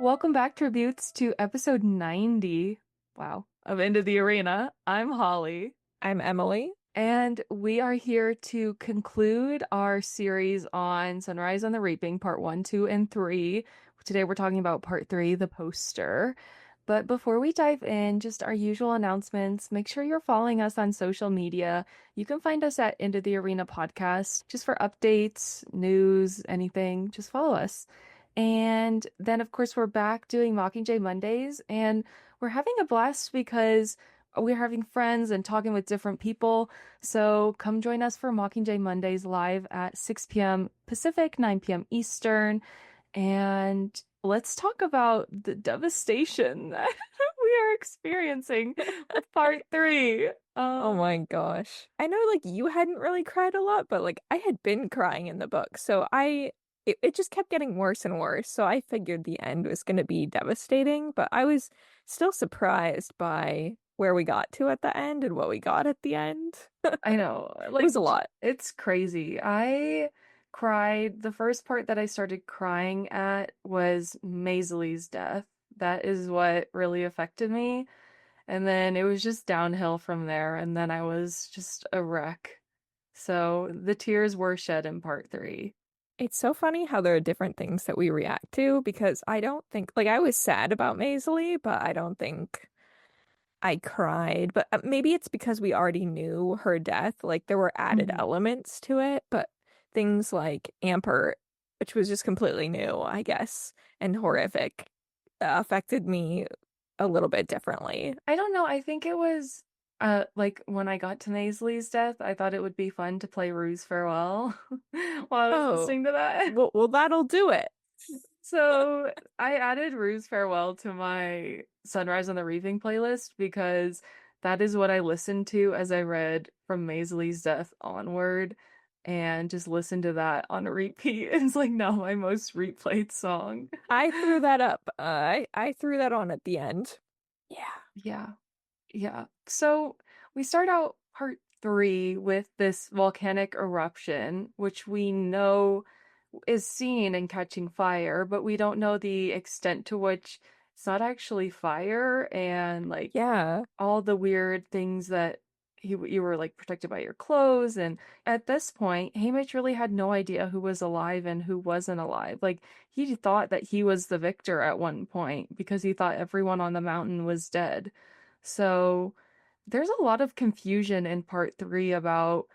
Welcome back, tributes, to episode 90, wow, of Into the Arena. I'm Holly, I'm Emily. and we are here to conclude our series on Sunrise on the Reaping, part one, two, and three. Today we're talking about part three, the poster. But before we dive in, just our usual announcements. Make sure you're following us on social media. You can find us at Into the Arena Podcast just for updates, news, anything. Just follow us. And then, of course, we're back doing Mockingjay Mondays, and we're having a blast because we're having friends and talking with different people. So come join us for Mockingjay Mondays live at 6 p.m. Pacific, 9 p.m. Eastern. And let's talk about the devastation that we are experiencing with part three. Oh my gosh. I know you hadn't really cried a lot, but I had been crying in the book. So it just kept getting worse and worse. So I figured the end was going to be devastating, but I was still surprised by where we got to at the end and what we got at the end. I know, It was a lot. it's crazy. I cried. The first part that I started crying at was Maisley's death. That is what really affected me. And then it was just downhill from there. And then I was just a wreck. So the tears were shed in part three. It's so funny how there are different things that we react to because I don't think I was sad about Maisley, but I don't think I cried, but maybe it's because we already knew her death. There were added Mhm. elements to it, but things like Amper, which was just completely new, I guess, and horrific, affected me a little bit differently. I don't know. I think it was like when I got to Maisley's death, I thought it would be fun to play Ruse Farewell while I was Oh, listening to that. well, that'll do it. So I added Ruse Farewell to my Sunrise on the Reaping playlist because that is what I listened to as I read from Maisley's death onward and just listened to that on repeat. It's like now my most replayed song. I threw that up. I threw that on at the end. Yeah. Yeah. Yeah. So we start out part three with this volcanic eruption, which we know is seen and catching fire, but we don't know the extent to which it's not actually fire and like Yeah. all the weird things that you were like protected by your clothes. And at this point, Haymitch really had no idea who was alive and who wasn't alive. Like he thought that he was the victor at one point because he thought everyone on the mountain was dead. So there's a lot of confusion in part three about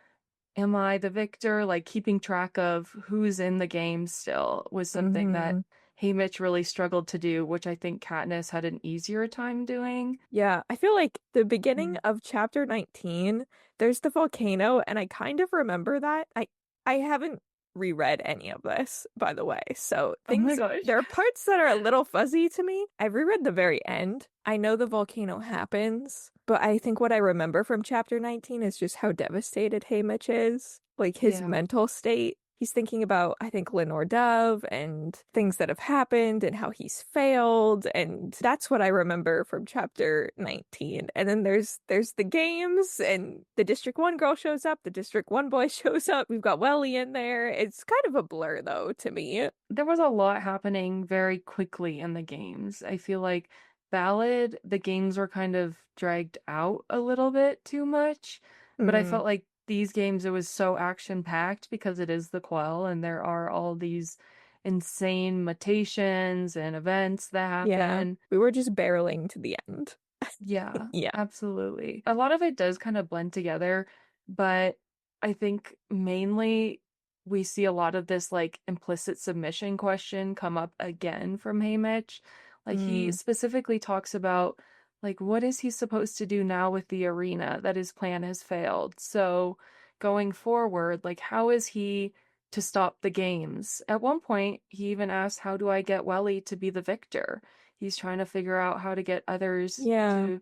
am I the victor? Like keeping track of who's in the game still was something that hmm Haymitch really struggled to do, which I think Katniss had an easier time doing. Yeah, I feel like the beginning Mm. of chapter 19, there's the volcano, and I kind of remember that. I haven't reread any of this, by the way. So Oh my gosh. there are parts that are a little fuzzy to me. I've reread the very end. I know the volcano happens, but I think what I remember from chapter 19 is just how devastated Haymitch is, like his Yeah. mental state. He's thinking about, I think, Lenore Dove and things that have happened and how he's failed. And that's what I remember from chapter 19. And then there's the games and the District 1 girl shows up, the District 1 boy shows up. We've got Welly in there. It's kind of a blur though to me. There was a lot happening very quickly in the games. I feel like Ballad, the games were kind of dragged out a little bit too much, but I Mm, felt like these games, it was so action-packed because it is the Quell and there are all these insane mutations and events that yeah. happen. We were just barreling to the end. Yeah, Yeah. absolutely. A lot of it does kind of blend together, but I think mainly we see a lot of this like implicit submission question come up again from Haymitch. Like he Mm, specifically talks about like what is he supposed to do now with the arena that his plan has failed. So going forward, like how is he to stop the games? At one point, he even asked, "How do I get Welly to be the victor?" He's trying to figure out how to get others yeah. to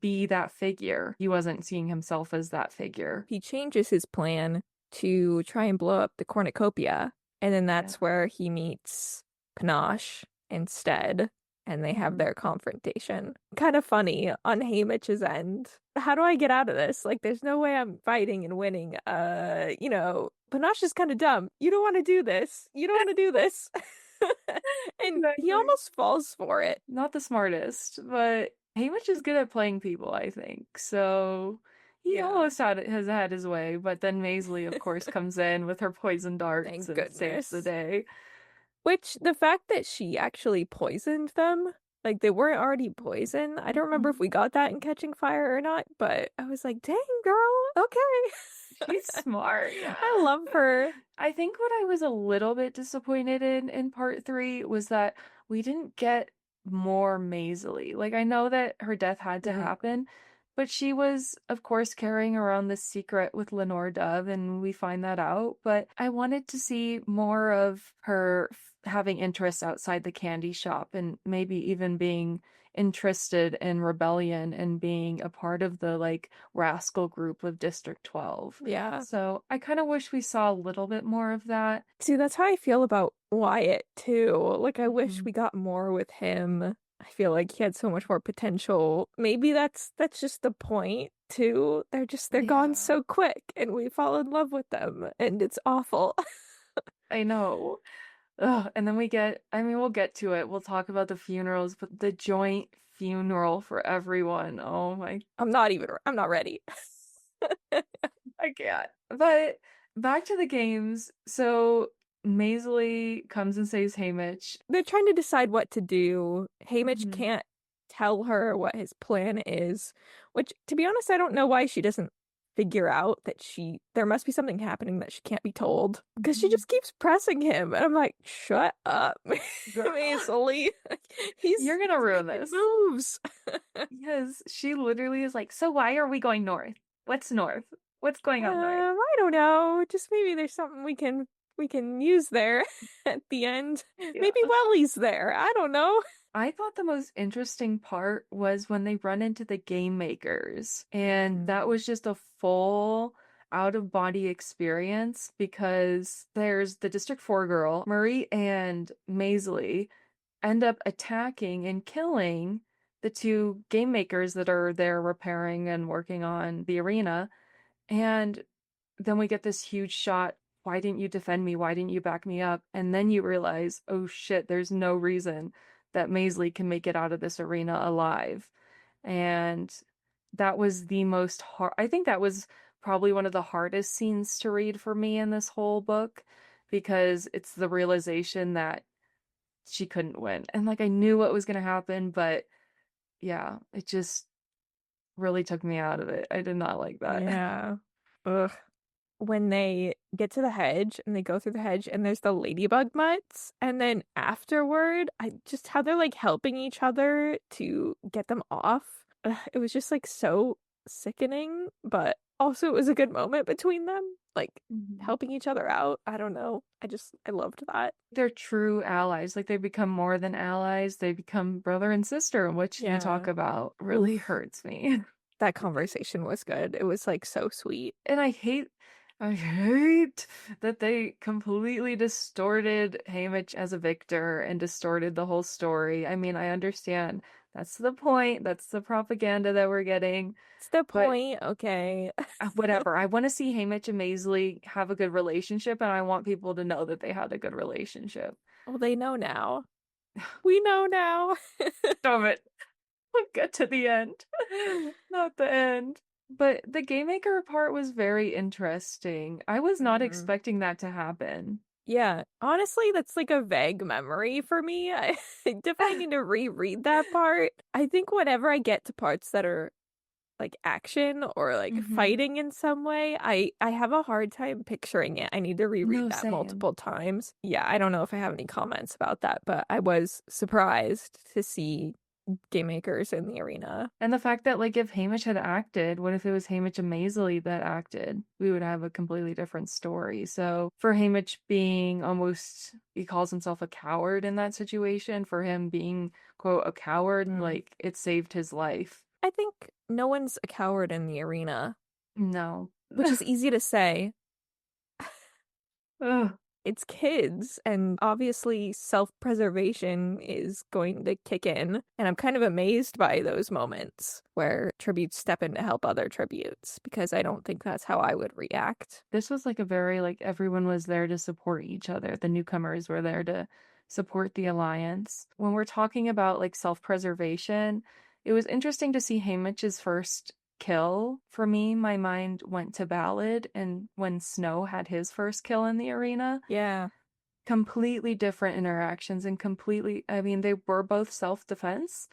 be that figure. He wasn't seeing himself as that figure. He changes his plan to try and blow up the cornucopia. And then Yeah. that's where he meets Panache instead. And they have Mhm. their confrontation. Kind of funny on Haymitch's end. How do I get out of this? There's no way I'm fighting and winning. Panache is kind of dumb. You don't want to do this. You don't want to do this. And he Exactly. almost falls for it. Not the smartest, but Haymitch is good at playing people, I think. So he Yeah. almost has had his way, but then Maisley, of course, comes in with her poison darts Thank and saves the goodness. day. Which the fact that she actually poisoned them, like they weren't already poisoned. I don't remember if Mhm. we got that in Catching Fire or not, but I was like, dang girl, okay. She's smart, I yeah. love her. I think what I was a little bit disappointed in part three was that we didn't get more Maisley. Like, I know that her death had to Mm, happen, but she was, of course, carrying around this secret with Lenore Dove, and we find that out. But I wanted to see more of her having interests outside the candy shop and maybe even being interested in rebellion and being a part of the like rascal group of District 12. yeah. So I kind of wish we saw a little bit more of that. See, that's how I feel about Wyatt too. Like I wish Mhm. we got more with him. I feel like he had so much more potential. Maybe that's just the point too. They're gone Yeah, so quick and we fall in love with them and it's awful. I know. Ugh, and then we get, I mean, we'll get to it. We'll talk about the funerals, but the joint funeral for everyone. Oh my, I'm not ready. I can't. But back to the games. So Maisley comes and saves Haymitch. They're trying to decide what to do. Haymitch Mhm. can't tell her what his plan is, which, to be honest, I don't know why she doesn't figure out that there must be something happening that she can't be told because she Mhm. just keeps pressing him. And I'm like, shut up, Girl, Maisley. you're gonna He's ruin making this. moves. Because she literally is like, so why are we going north? What's north? What's going on north? I don't know. Just maybe there's something we can use there at the end. Yeah. Maybe Welly's there. I don't know. I thought the most interesting part was when they run into the game makers, and that Mm. was just a full out of body experience because there's the District 4 girl, Marie and Maisley end up attacking and killing the two game makers that are there repairing and working on the arena. And then we get this huge shot. Why didn't you defend me? Why didn't you back me up? And then you realize, oh shit, there's no reason that Maisley can make it out of this arena alive. And that was the most hard, I think that was probably one of the hardest scenes to read for me in this whole book because it's the realization that she couldn't win. And like I knew what was going to happen, but yeah, it just really took me out of it. I did not like that. Yeah. Ugh. When they get to the hedge and they go through the hedge and there's the ladybug mutts, and then afterward, I just how they're like helping each other to get them off. It was just like so sickening, but also it was a good moment between them, like Mhm. helping each other out. I don't know. I loved that. They're true allies. Like they become more than allies. They become brother and sister, which you talk Yeah. about really Oof. hurts me. That conversation was good. It was like so sweet. And I hate that they completely distorted Haymitch as a victor and distorted the whole story. I mean, I understand that's the point. That's the propaganda that we're getting. It's the But point, okay. whatever. I want to see Haymitch and Maisley have a good relationship, and I want people to know that they had a good relationship. Well, they know now. We know now. Stop it. We'll get to the end. Not the end. But the game maker part was very interesting. I was not Mhm. expecting that to happen. Yeah, honestly, that's like a vague memory for me. I definitely need to reread that part. I think whenever I get to parts that are like action or like Hmm. fighting in some way, I have a hard time picturing it. I need to reread No, that same. multiple times. Yeah, I don't know if I have any comments about that, but I was surprised to see game makers in the arena. And the fact that, like, if Hamish had acted, what if it was Hamish and Maisley that acted? We would have a completely different story. So, for Hamish being almost, he calls himself a coward in that situation, for him being, quote, a coward, Mm. like, it saved his life. I think no one's a coward in the arena, No. which is easy to say. Ugh. It's kids, and obviously self-preservation is going to kick in. And I'm kind of amazed by those moments where tributes step in to help other tributes because I don't think that's how I would react. This was like a very, like, everyone was there to support each other. The newcomers were there to support the alliance. When we're talking about like self-preservation, it was interesting to see Haymitch's first kill. For me, my mind went to Ballad and when Snow had his first kill in the arena. Yeah. Completely different interactions and completely, I mean, they were both self-defense,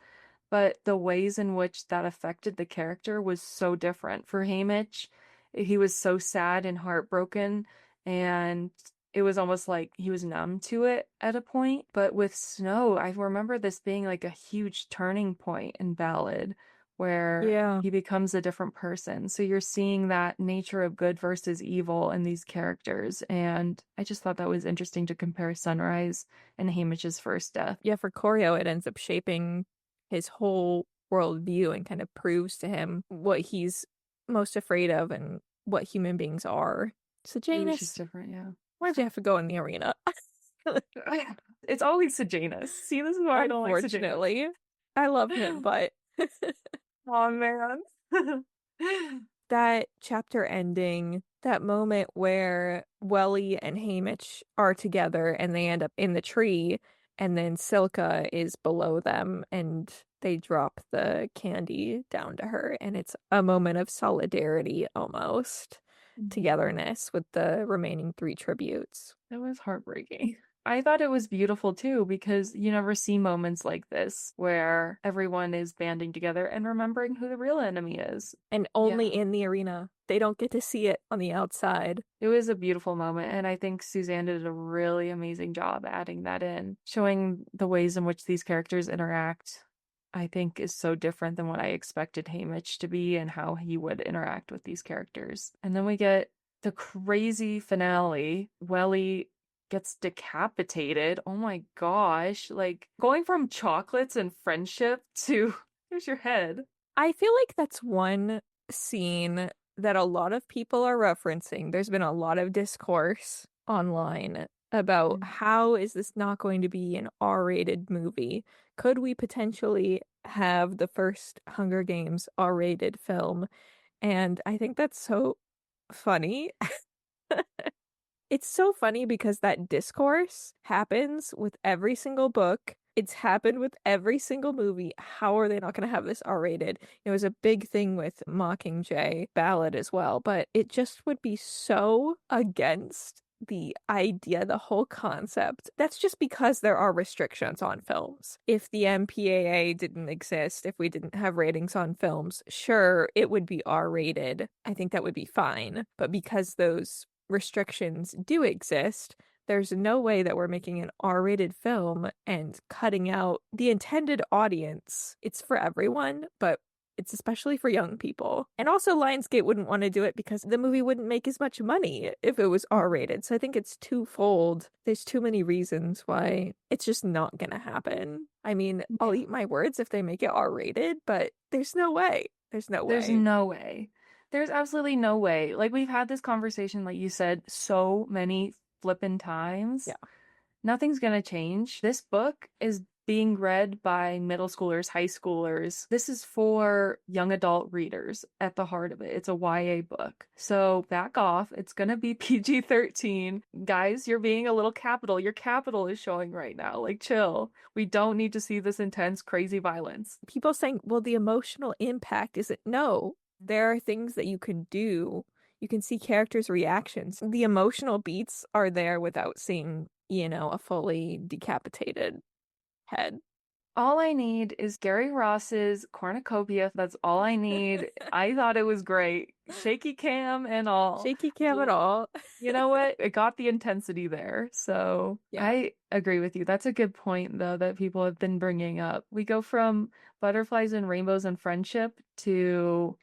but the ways in which that affected the character was so different. For Haymitch, he was so sad and heartbroken, and it was almost like he was numb to it at a point. But with Snow, I remember this being like a huge turning point in Ballad where Yeah. he becomes a different person. So you're seeing that nature of good versus evil in these characters. And I just thought that was interesting to compare Sunrise and Haymitch's first death. Yeah, for Koryo, it ends up shaping his whole worldview and kind of proves to him what he's most afraid of and what human beings are. So, It was just Janus, different, yeah. why'd you have to go in the arena? It's always Sejanus. See, this is why I don't like Sejanus. Unfortunately, I love him, but Oh man. that chapter ending, that moment where Welly and Haymitch are together and they end up in the tree, and then Silka is below them and they drop the candy down to her, and it's a moment of solidarity almost, togetherness with the remaining three tributes. That was heartbreaking. I thought it was beautiful too because you never see moments like this where everyone is banding together and remembering who the real enemy is. And Yeah. only in the arena. They don't get to see it on the outside. It was a beautiful moment, and I think Suzanne did a really amazing job adding that in, showing the ways in which these characters interact. I think is so different than what I expected Haymitch to be and how he would interact with these characters. And then we get the crazy finale. Welly gets decapitated. Oh my gosh. Like going from chocolates and friendship to here's your head. I feel like that's one scene that a lot of people are referencing. There's been a lot of discourse online about how is this not going to be an R-rated movie? Could we potentially have the first Hunger Games R-rated film? And I think that's so funny. It's so funny because that discourse happens with every single book. It's happened with every single movie. How are they not going to have this R-rated? It was a big thing with Mockingjay Ballad as well, but it just would be so against the idea, the whole concept. That's just because there are restrictions on films. If the MPAA didn't exist, if we didn't have ratings on films, sure, it would be R-rated. I think that would be fine. But because those restrictions do exist, there's no way that we're making an R-rated film and cutting out the intended audience. It's for everyone, but it's especially for young people. And also Lionsgate wouldn't want to do it because the movie wouldn't make as much money if it was R-rated. So I think it's twofold. There's too many reasons why it's just not gonna happen. I mean, I'll eat my words if they make it R-rated, but there's no way. There's no way. There's no way. There's absolutely no way. Like we've had this conversation, like you said, so many flippin' times. Yeah. Nothing's gonna change. This book is being read by middle schoolers, high schoolers. This is for young adult readers at the heart of it. It's a YA book. So back off. It's gonna be PG-13. Guys, you're being a little capital. Your capital is showing right now. Like chill. We don't need to see this intense, crazy violence. People saying, well, the emotional impact is it? No. There are things that you can do. You can see characters' reactions. The emotional beats are there without seeing, a fully decapitated head. All I need is Gary Ross's cornucopia. That's all I need. I thought it was great. Shaky cam and all. Shaky cam and all. You know what? It got the intensity there. So Yeah. I agree with you. That's a good point, though, that people have been bringing up. We go from butterflies and rainbows and friendship to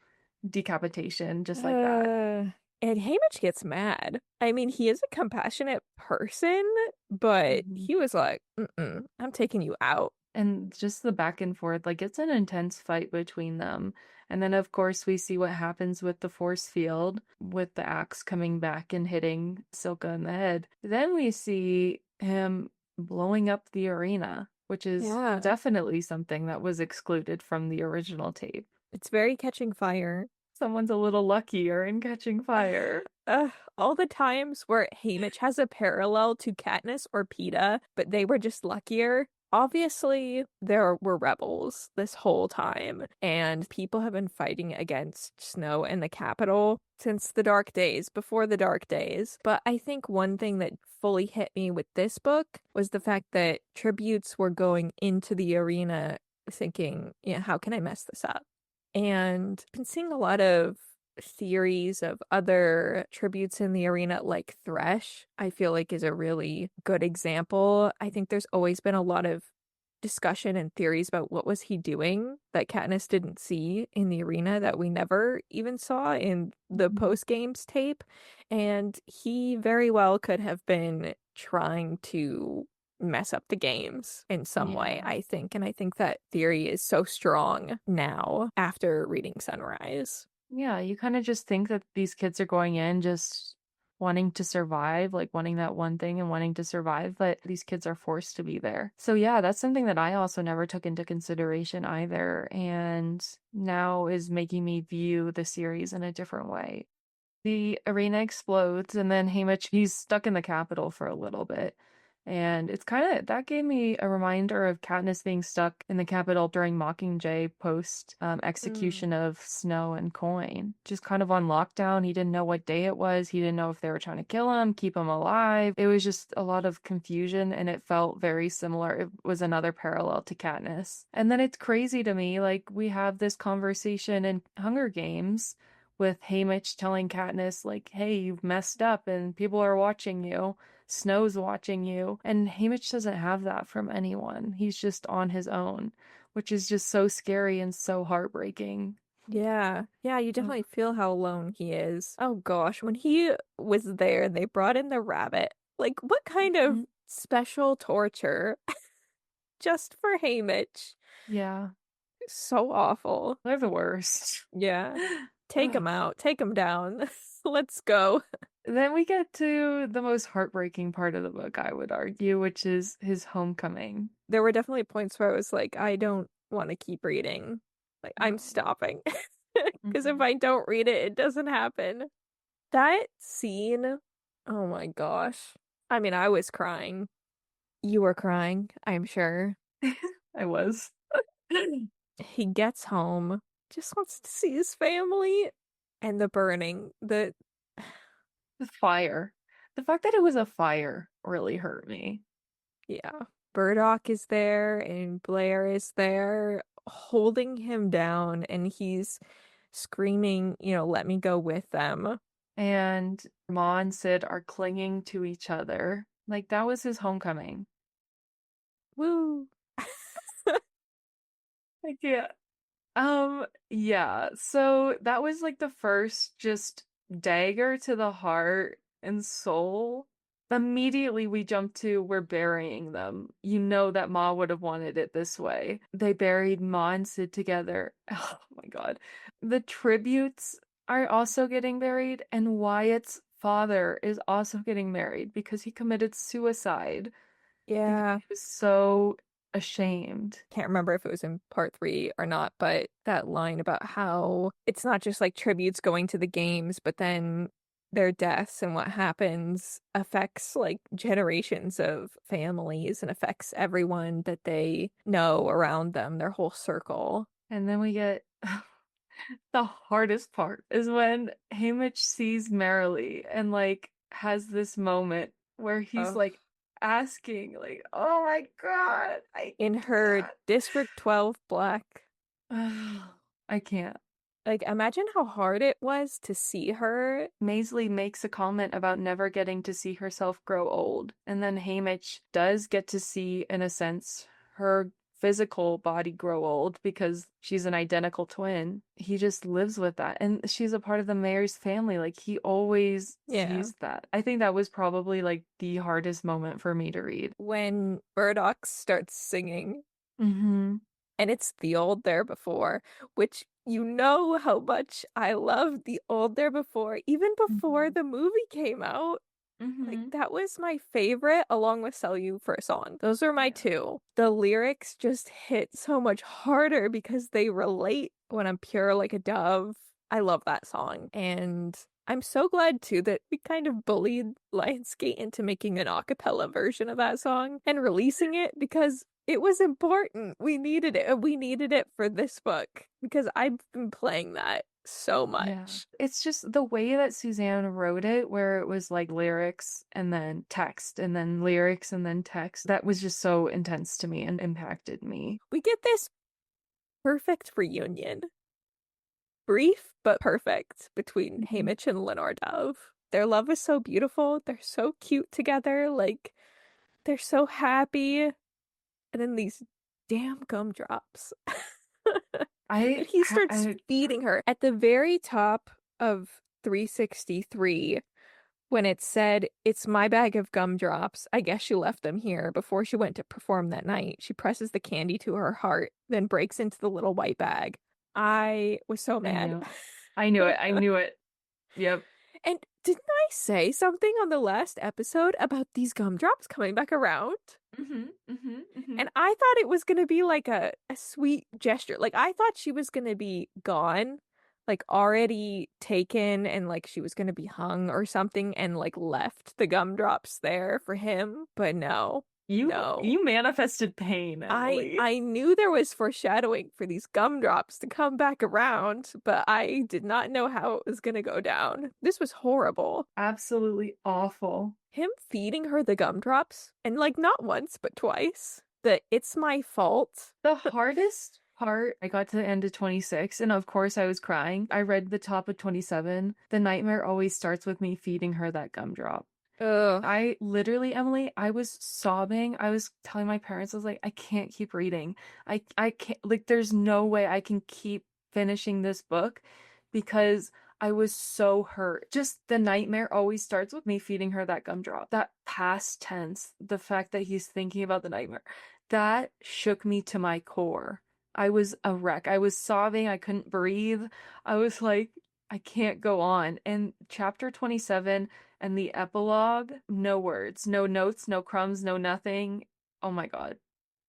decapitation, just like that. And Haymitch gets mad. I mean, he is a compassionate person, but he was like, I'm taking you out. And just the back and forth, like it's an intense fight between them. And then, of course, we see what happens with the force field, with the axe coming back and hitting Silka in the head. Then we see him blowing up the arena, which is definitely something that was excluded from the original tape. It's very Catching Fire. someone's a little luckier in catching fire. All the times where Haymitch has a parallel to Katniss or Peeta, but they were just luckier. Obviously, there were rebels this whole time, and people have been fighting against Snow in the capital since the Dark Days, before the Dark Days. But I think one thing that fully hit me with this book was the fact that tributes were going into the arena thinking, yeah, how can I mess this up? And I've been seeing a lot of theories of other tributes in the arena, like Thresh, I feel like is a really good example. I think there's always been a lot of discussion and theories about what was he doing that Katniss didn't see in the arena that we never even saw in the Mhm. post games tape. And he very well could have been trying to mess up the games in some way, Yeah. I think. And I think that theory is so strong now after reading Sunrise. Yeah, you kind of just think that these kids are going in just wanting to survive, like wanting that one thing and wanting to survive, but these kids are forced to be there. So, yeah, that's something that I also never took into consideration either, and now is making me view the series in a different way. The arena explodes, and then Haymitch, he's stuck in the Capitol for a little bit. And it's kind of that gave me a reminder of Katniss being stuck in the Capitol during Mockingjay post Mm. execution of Snow and Coin. Just kind of on lockdown. He didn't know what day it was. He didn't know if they were trying to kill him, keep him alive. It was just a lot of confusion, and it felt very similar. It was another parallel to Katniss. And then it's crazy to me, like we have this conversation in Hunger Games with Haymitch telling Katniss, like, hey, you've messed up and people are watching you. Snow's watching you. And Haymitch doesn't have that from anyone. He's just on his own, which is just so scary and so heartbreaking. Yeah. Yeah, you Ugh. definitely feel how alone he is. Oh gosh, when he was there and they brought in the rabbit, like what kind of Mhm. special torture just for Haymitch? Yeah, So awful. they're the worst. Yeah. Take Ugh. him out, take him down. Let's go. Then we get to the most heartbreaking part of the book, I would argue, which is his homecoming. There were definitely points where I was like, I don't want to keep reading. Like, I'm No. stopping. Because if Mhm. I don't read it, it doesn't happen. That scene, oh my gosh. I mean, I was crying. You were crying, I'm sure. I was. He gets home, just wants to see his family, and the burning, the The fire. The fact that it was a fire really hurt me. yeah. Burdock is there and Blair is there holding him down and he's screaming, let me go with them. And Ma and Sid are clinging to each other. Like that was his homecoming. Woo. I can't. Yeah. So that was like the first just dagger to the heart and soul. Immediately we jump to we're burying them. You know that Ma would have wanted it this way. They buried Ma and Sid together. Oh my God. The tributes are also getting buried, and Wyatt's father is also getting married because he committed suicide because Yeah. he was so ashamed. Can't remember if it was in part 3 or not, but that line about how it's not just like tributes going to the games, but then their deaths and what happens affects like generations of families and affects everyone that they know around them, their whole circle. And then we get the hardest part is when Haymitch sees Merrily and like has this moment where he's Oh, like asking, like, oh my God, I in her can't. District 12 black. I can't. Like, imagine how hard it was to see her. Maisley makes a comment about never getting to see herself grow old, and then Haymitch does get to see, in a sense, her physical body grow old because she's an identical twin. He just lives with that, and she's a part of the mayor's family. Like, he always Yeah. sees that. I think that was probably like the hardest moment for me to read. When Burdock starts singing, Mm-hmm. and it's The Old There Before, which you know how much I love The Old There Before, even before Mm-hmm. the movie came out. Like, Mm-hmm. that was my favorite, along with Sell You for a Song. Those are my Yeah. two. The lyrics just hit so much harder because they relate when I'm pure like a dove. I love that song. And I'm so glad too that we kind of bullied Lionsgate into making an a cappella version of that song and releasing it because it was important. We needed it. We needed it for this book because I've been playing that so Yeah. much. It's just the way that Suzanne wrote it, where it was like lyrics and then text and then lyrics and then text. That was just so intense to me and impacted me. We get this perfect reunion. Brief but perfect between Mhm. Haymitch and Lenore Dove. Their love is so beautiful. They're so cute together. Like, they're so happy. And then these damn gumdrops. And he starts I feeding her at the very top of 363 when it said, "It's my bag of gumdrops. I guess she left them here before she went to perform that night." She presses the candy to her heart, then breaks into the little white bag. I was so I mad. knew. I knew it. I knew it. Yep. And didn't I say something on the last episode about these gumdrops coming back around? Mm-hmm. And I thought it was gonna be like a sweet gesture. Like I thought she was gonna be gone, like already taken and like she was gonna be hung or something and like left the gumdrops there for him. But no, no. You manifested pain, I Emily. I knew there was foreshadowing for these gumdrops to come back around, but I did not know how it was gonna go down. This was horrible. Absolutely awful. Him feeding her the gumdrops, and like not once, but twice. The "it's my fault." The hardest part, I got to the end of 26, and of course I was crying. I read the top of 27. The nightmare always starts with me feeding her that gumdrop. Ugh. I literally, Emily, I was sobbing. I was telling my parents, I was like, I can't keep reading. I can't, like, there's no way I can keep finishing this book because I was so hurt. Just the nightmare always starts with me feeding her that gumdrop. That past tense, the fact that he's thinking about the nightmare, that shook me to my core. I was a wreck. I was sobbing. I couldn't breathe. I was like, I can't go on. And chapter 27 and the epilogue, no words, no notes, no crumbs, no nothing. Oh my God.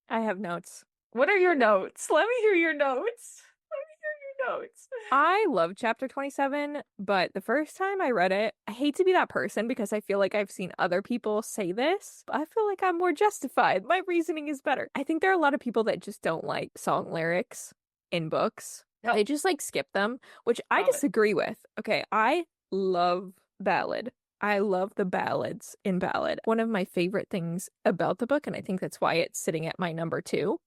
I have notes. What are your notes? Let me hear your notes. Let me hear your notes. I love chapter 27, but the first time I read it, I hate to be that person because I feel like I've seen other people say this, but I feel like I'm more justified. My reasoning is better. I think there are a lot of people that just don't like song lyrics in books. Yep. They just like skip them, which I Love it. disagree with. Okay, I love ballad. I love the ballads in Ballad. One of my favorite things about the book, and I think that's why it's sitting at my number two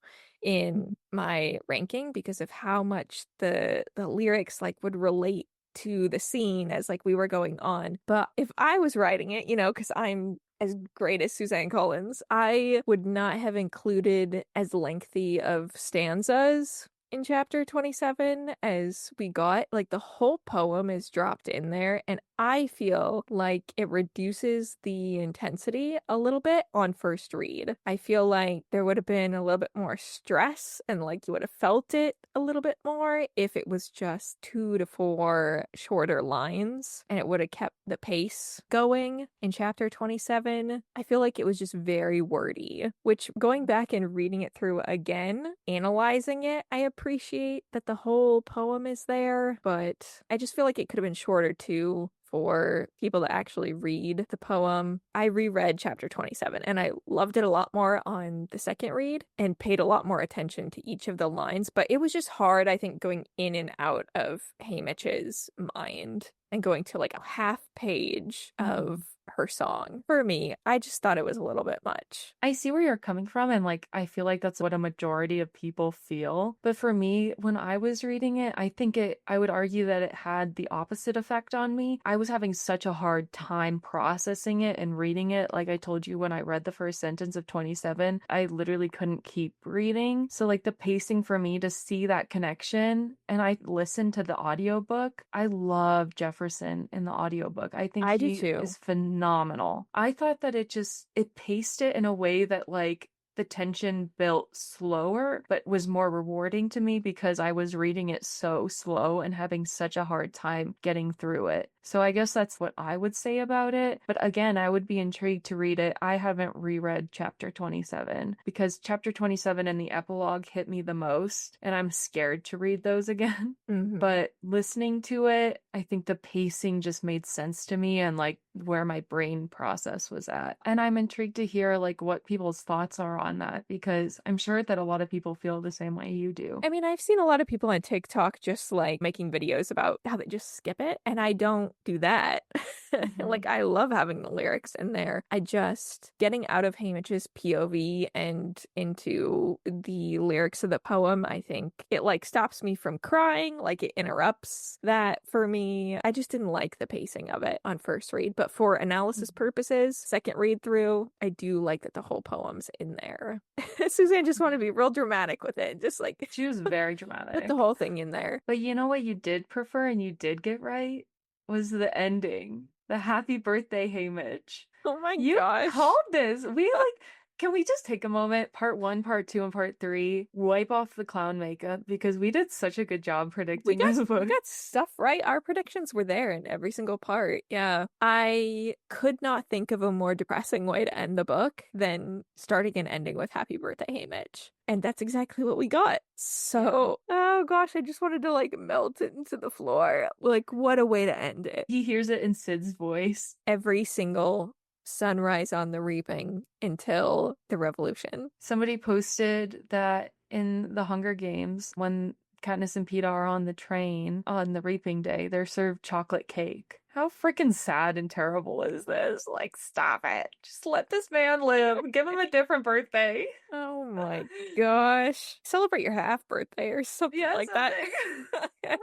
in my ranking because of how much the lyrics like would relate to the scene as like we were going on. But if I was writing it, because I'm as great as Suzanne Collins, I would not have included as lengthy of stanzas in chapter 27 as we got. Like the whole poem is dropped in there, and I feel like it reduces the intensity a little bit on first read. I feel like there would have been a little bit more stress and like you would have felt it a little bit more if it was just 2 to 4 shorter lines and it would have kept the pace going in chapter 27. I feel like it was just very wordy, which going back and reading it through again, analyzing it, I appreciate that the whole poem is there, but I just feel like it could have been shorter too for people to actually read the poem. I reread chapter 27 and I loved it a lot more on the second read and paid a lot more attention to each of the lines, but it was just hard, I think, going in and out of Haymitch's mind and going to like a half page of her song. For me, I just thought it was a little bit much. I see where you're coming from, and like I feel like that's what a majority of people feel. But for me, when I was reading it, I would argue that it had the opposite effect on me. I was having such a hard time processing it and reading it. Like I told you, when I read the first sentence of 27, I literally couldn't keep reading. So like the pacing for me to see that connection, and I listened to the audiobook. I love Jefferson in the audiobook. I think I do he too. is phenomenal. I thought that it paced it in a way that like the tension built slower, but was more rewarding to me because I was reading it so slow and having such a hard time getting through it. So I guess that's what I would say about it. But again, I would be intrigued to read it. I haven't reread chapter 27 because chapter 27 and the epilogue hit me the most, and I'm scared to read those again. Hmm. But listening to it, I think the pacing just made sense to me and like where my brain process was at. And I'm intrigued to hear like what people's thoughts are on that because I'm sure that a lot of people feel the same way you do. I mean, I've seen a lot of people on TikTok just like making videos about how they just skip it, and I don't do that. Mhm. Like, I love having the lyrics in there. I just getting out of Hamish's POV and into the lyrics of the poem, I think it like stops me from crying, like it interrupts that for me. I just didn't like the pacing of it on first read, but for analysis purposes, second read through, I do like that the whole poem's in there. Suzanne just wanted to be real dramatic with it, just like She was very put the dramatic. whole thing in there. But you know what you did prefer and you did get right was the ending. The happy birthday, Haymitch. Oh my You gosh. called this. We like, can we just take a moment, part one, part two, and part three, wipe off the clown makeup because we did such a good job We predicting got this we book. got stuff right. Our predictions were there in every single part. Yeah. I could not think of a more depressing way to end the book than starting and ending with Happy Birthday, Haymitch. And that's exactly what we got. Yeah. So, oh gosh, I just wanted to like melt it into the floor. Like, what a way to end it. He hears it in Sid's voice. Every single sunrise on the reaping until the revolution. Somebody posted that in the Hunger Games, when Katniss and Peeta are on the train on the reaping day, they're served chocolate cake. How freaking sad and terrible is this? Like, stop it. Just let this man live. Give him a different birthday. Oh my gosh. Celebrate your half birthday or something Yeah, like that. something.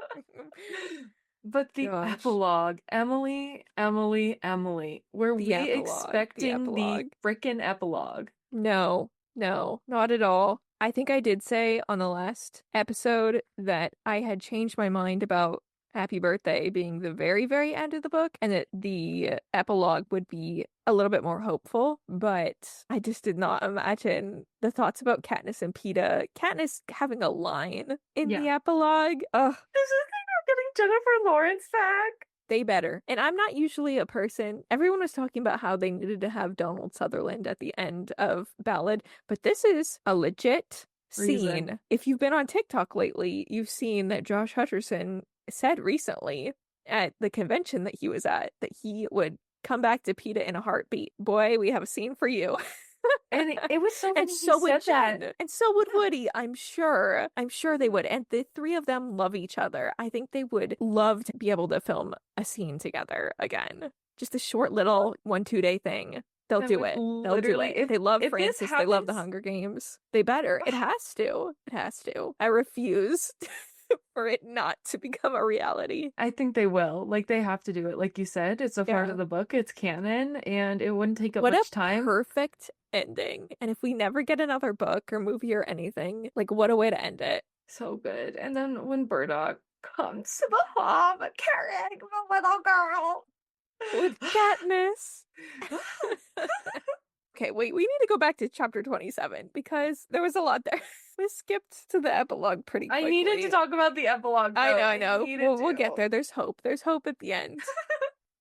But the Gosh. epilogue, Emily, Emily, Emily. Were The we epilogue. The expecting the epilogue. frickin' epilogue? No, no, not at all. I think I did say on the last episode that I had changed my mind about Happy Birthday being the very, very end of the book and that the epilogue would be a little bit more hopeful, but I just did not imagine the thoughts about Katniss and Peeta. Katniss having a line in the Yeah. epilogue. Ugh, This is like we're getting Jennifer Lawrence back. they better. And I'm not usually a person. Everyone was talking about how they needed to have Donald Sutherland at the end of Ballad, but this is a legit Reason. scene. If you've been on TikTok lately, you've seen that Josh Hutcherson said recently at the convention that he was at that he would come back to PETA in a heartbeat. Boy, we have a scene for you. And it was so And funny he so would said that. Jen. And so would Yeah. Woody, I'm sure. I'm sure they would. And the three of them love each other. I think they would love to be able to film a scene together again. Just a short little 1-2 day thing. They'll That do would it. They'll do literally, it. They love if this Francis. They love the happens, Hunger Games. They better. It has to. It has to. I refuse for it not to become a reality. I think they will. Like they have to do it. Like you said, it's a part Yeah. of the book. It's canon, and it wouldn't take up What a much time. perfect ending. And if we never get another book or movie or anything, like what a way to end it. So good. And then when Burdock comes to the home carrying the little girl With Katniss. Okay, wait, we need to go back to chapter 27 because there was a lot there. We skipped to the epilogue pretty I quickly. needed to talk about the epilogue. Though. I know. We'll get there. There's hope. There's hope at the end.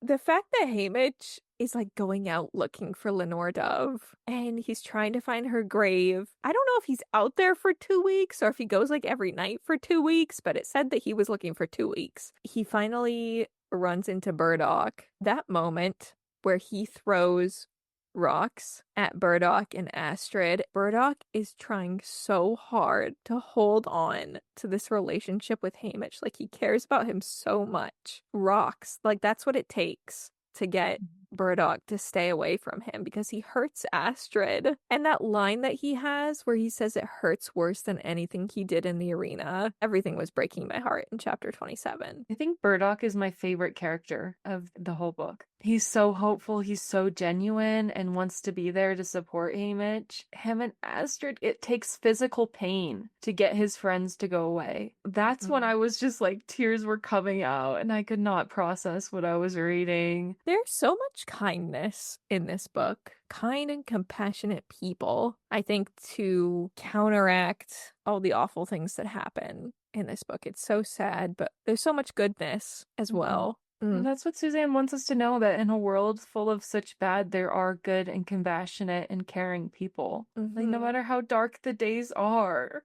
The fact that Haymitch is like going out looking for Lenore Dove and he's trying to find her grave. I don't know if he's out there for 2 weeks or if he goes like every night for 2 weeks, but it said that he was looking for 2 weeks. He finally runs into Burdock. That moment where he throws rocks at Burdock and Astrid. Burdock is trying so hard to hold on to this relationship with Haymitch. Like he cares about him so much. Rocks, like that's what it takes to get Burdock to stay away from him because he hurts Astrid. And that line that he has where he says it hurts worse than anything he did in the arena, everything was breaking my heart in chapter 27. I think Burdock is my favorite character of the whole book. He's so hopeful, he's so genuine and wants to be there to support Haymitch. Him and Astrid, it takes physical pain to get his friends to go away. That's when I was just like, tears were coming out and I could not process what I was reading. There's so much kindness in this book. Kind and compassionate people, I think, to counteract all the awful things that happen in this book. It's so sad, but there's so much goodness as well. Mm. And that's what Suzanne wants us to know, that in a world full of such bad, there are good and compassionate and caring people. Like, no Mm-hmm. matter how dark the days are,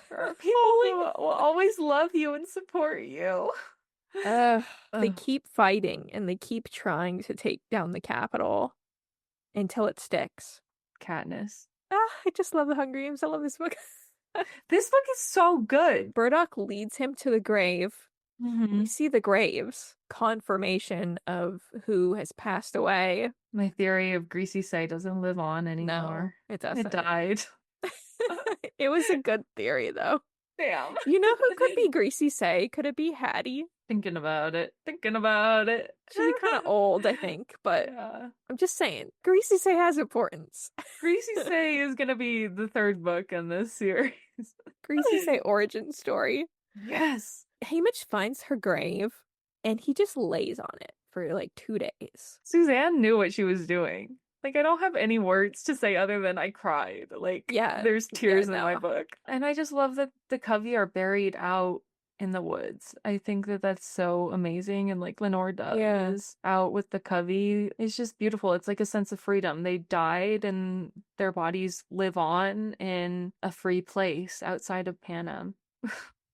there are people who Falling. will always love you and support you. Uh, they Ugh, keep fighting and they keep trying to take down the Capitol until it sticks. Katniss. I just love the Hunger Games. I love this book. This book is so good. Burdock leads him to the grave. We Hmm. see the graves, confirmation of who has passed away. My theory of Greasy Say doesn't live on No, anymore. it It doesn't. died. It was a good theory, though. Damn. You know who could be Greasy Say? Could it be Hattie? Thinking about it. Thinking about it. She'd be kind of old, I think, but Yeah. I'm just saying, Greasy Say has importance. Greasy Say is gonna be the third book in this series. Greasy Say origin story. Yes. Haymitch finds her grave and he just lays on it for like 2 days. Suzanne knew what she was doing. Like, I don't have any words to say other than I cried. Like, Yeah, there's yeah, tears in my no. book. And I just love that the Covey are buried out in the woods. I think that that's so amazing. And like Lenore Dove Yeah. is out with the Covey. It's just beautiful. It's like a sense of freedom. They died and their bodies live on in a free place outside of Panem.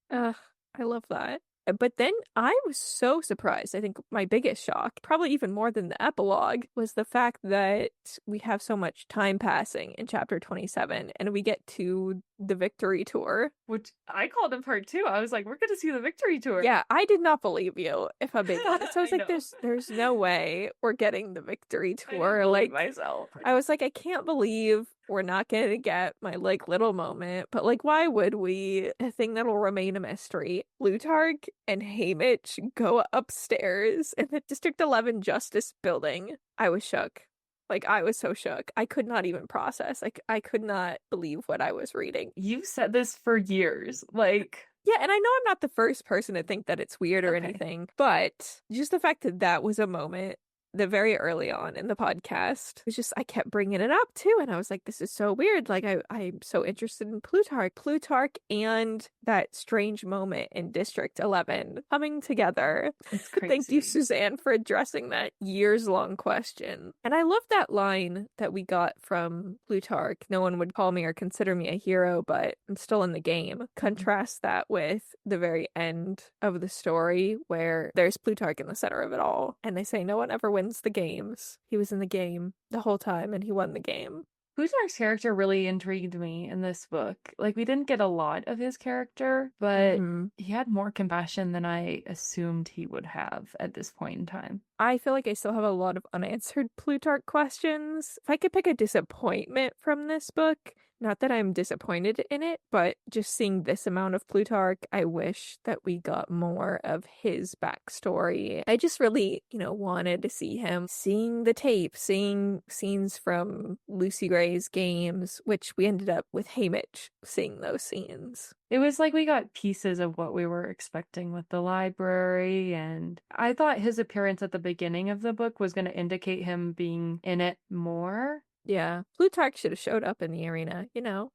Uh, I love that. But then I was so surprised. I think my biggest shock, probably even more than the epilogue, was the fact that we have so much time passing in chapter 27 and we get to the victory tour. Which I called in part two. I was like, we're going to see the victory tour. Yeah, I did not believe you, if I'm being honest. I was I like, know. there's no way we're getting the victory I didn't tour. believe Like, myself. I was like, I can't believe we're not going to get my like little moment. But like, why would we? A thing that'll remain a mystery. Plutarch and Haymitch go upstairs in the District 11 Justice building. I was shook. Like, I was so shook. I could not even process. Like, I could not believe what I was reading. You've said this for years. Like, Yeah, and I know I'm not the first person to think that it's weird or okay. anything, but just the fact that that was a moment that very early on in the podcast was just, I kept bringing it up too, and I was like, this is so weird. Like, I'm so interested in Plutarch and that strange moment in District 11 coming together. It's Thank you, crazy. Suzanne, for addressing that years-long question. And I love that line that we got from Plutarch. No one would call me or consider me a hero, but I'm still in the game. Contrast that with the very end of the story where there's Plutarch in the center of it all. And they say no one ever wins the games. He was in the game the whole time and he won the game. Plutarch's character really intrigued me in this book. Like, we didn't get a lot of his character, but Mm-hmm. he had more compassion than I assumed he would have at this point in time. I feel like I still have a lot of unanswered Plutarch questions. If I could pick a disappointment from this book, not that I'm disappointed in it, but just seeing this amount of Plutarch, I wish that we got more of his backstory. I just really, wanted to see him, seeing the tape, seeing scenes from Lucy Gray's games, which we ended up with Haymitch seeing those scenes. It was like we got pieces of what we were expecting with the library, and I thought his appearance at the beginning of the book was going to indicate him being in it more. Yeah, Plutarch should have showed up in the arena,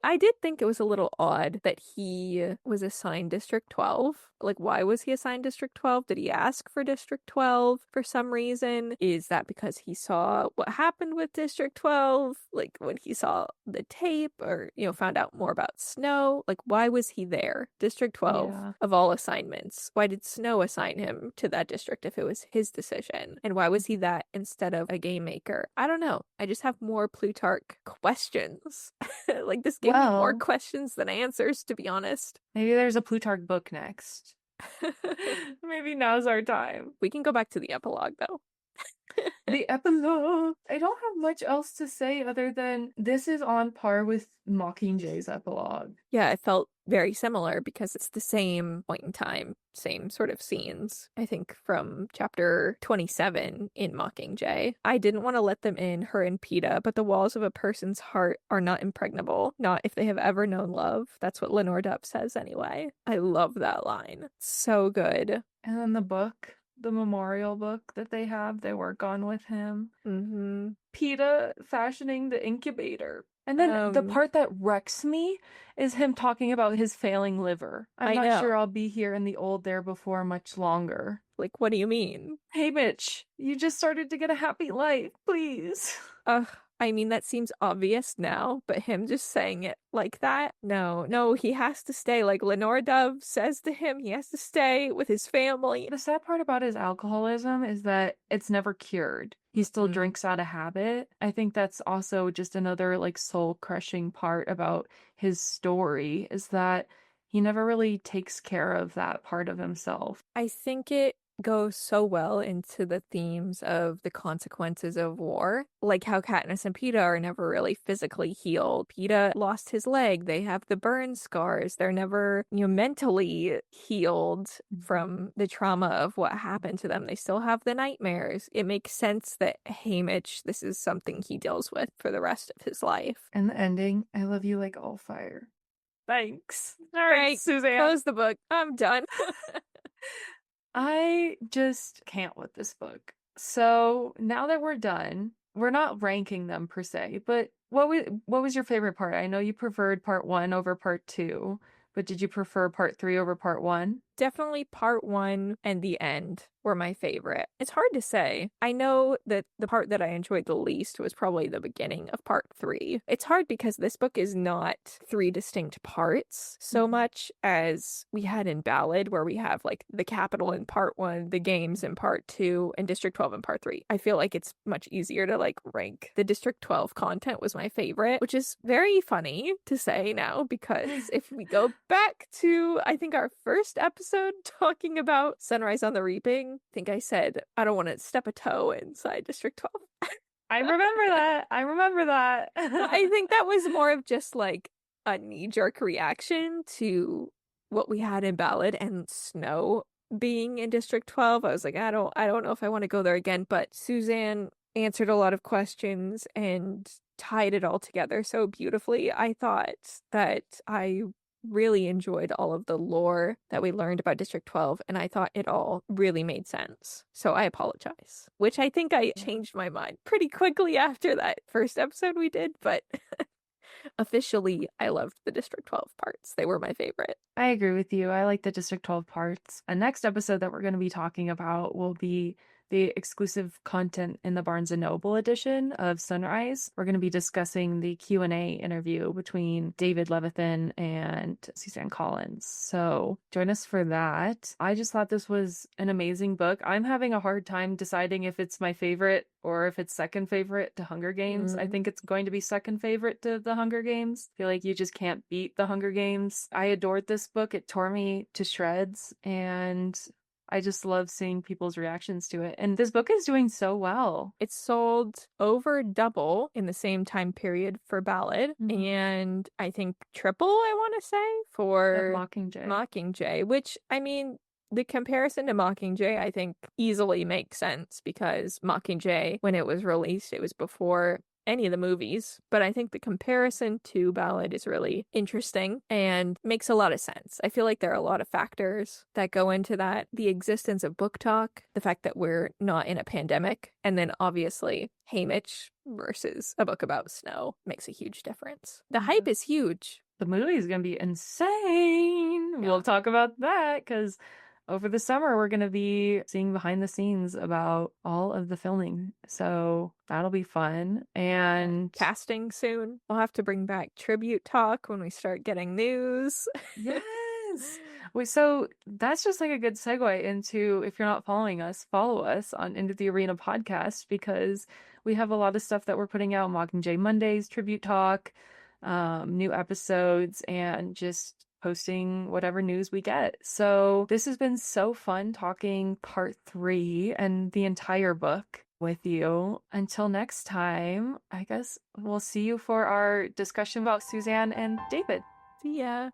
I did think it was a little odd that he was assigned District 12. Like, why was he assigned District 12? Did he ask for District 12 for some reason? Is that because he saw what happened with District 12? Like, when he saw the tape or, found out more about Snow? Like, why was he there? District 12 Yeah. of all assignments. Why did Snow assign him to that district if it was his decision? And why was he that instead of a game maker? I don't know. I just have more Plutarch questions. Like, this gave me more Well, questions than answers, to be honest. maybe there's a Plutarch book next. Maybe now's our time. We can go back to the epilogue, though. The epilogue. I don't have much else to say other than this is on par with Mockingjay's epilogue. Yeah, it felt very similar because it's the same point in time, same sort of scenes. I think from chapter 27 in Mockingjay. I didn't want to let them in, her and Peta, but the walls of a person's heart are not impregnable, not if they have ever known love. That's what Lenore Dove says anyway. I love that line. So good. And then the book, the memorial book that they work on with him. Mm-hmm. Peta fashioning the incubator. And then the part that wrecks me is him talking about his failing liver. I'm I not know. sure I'll be here in the old there before much longer. Like, what do you mean? Hey, Mitch, you just started to get a happy life, please. Ugh, I mean, that seems obvious now, but him just saying it like that? No, no, he has to stay. Like Lenore Dove says to him, he has to stay with his family. The sad part about his alcoholism is that it's never cured. He still Mm. drinks out of habit. I think that's also just another like soul-crushing part about his story is that he never really takes care of that part of himself. I think it goes so well into the themes of the consequences of war, like how Katniss and Peeta are never really physically healed. Peeta lost his leg, they have the burn scars, they're never, mentally healed from the trauma of what happened to them. They still have the nightmares. It makes sense that Haymitch, this is something he deals with for the rest of his life. And the ending, I love you like all fire. Thanks. All Right, right, Suzanne. close the book. I'm done. I just can't with this book. So now that we're done, we're not ranking them per se, but what was your favorite part? I know you preferred part 1 over part 2, but did you prefer part 3 over part 1? Definitely part 1 and the end were my favorite. It's hard to say. I know that the part that I enjoyed the least was probably the beginning of part 3. It's hard because this book is not 3 distinct parts so much as we had in Ballad, where we have like the capital in part 1, the games in part 2, and District 12 in part 3. I feel like it's much easier to like rank. The District 12 content was my favorite, which is very funny to say now because if we go back to, I think, our first episode talking about Sunrise on the Reaping, I think I said I don't want to step a toe inside District 12. I remember that. I remember that. I think that was more of just like a knee-jerk reaction to what we had in Ballad and Snow being in District 12. I was like, I don't know if I want to go there again, but Suzanne answered a lot of questions and tied it all together so beautifully. I thought that I really enjoyed all of the lore that we learned about District 12, and I thought it all really made sense. So I apologize, which I think I changed my mind pretty quickly after that first episode we did, but officially, I loved the District 12 parts. They were my favorite. I agree with you. I like the District 12 parts. A next episode that we're going to be talking about will be the exclusive content in the Barnes & Noble edition of Sunrise. We're going to be discussing the Q&A interview between David Levithan and Suzanne Collins. So join us for that. I just thought this was an amazing book. I'm having a hard time deciding if it's my favorite or if it's second favorite to Hunger Games. I think it's going to be second favorite to the Hunger Games. I feel like you just can't beat the Hunger Games. I adored this book. It tore me to shreds, and I just love seeing people's reactions to it. And this book is doing so well. It sold over double in the same time period for Ballad, and I think triple, I want to say, for Mockingjay. Mockingjay, which, I mean, the comparison to Mockingjay, I think, easily makes sense because Mockingjay, when it was released, it was before any of the movies, but I think the comparison to Ballad is really interesting and makes a lot of sense. I feel like there are a lot of factors that go into that. The existence of book talk, the fact that we're not in a pandemic, and then obviously Haymitch versus a book about Snow makes a huge difference. The hype is huge. The movie is going to be insane. Yeah. We'll talk about that because over the summer, we're going to be seeing behind the scenes about all of the filming. So that'll be fun. And casting soon. We'll have to bring back tribute talk when we start getting news. Yes. So that's just like a good segue into, if you're not following us, follow us on Into the Arena podcast, because we have a lot of stuff that we're putting out. Mockingjay Mondays, tribute talk, new episodes, and just posting whatever news we get. So this has been so fun talking part 3 and the entire book with you. Until next time, I guess we'll see you for our discussion about Suzanne and David. See ya.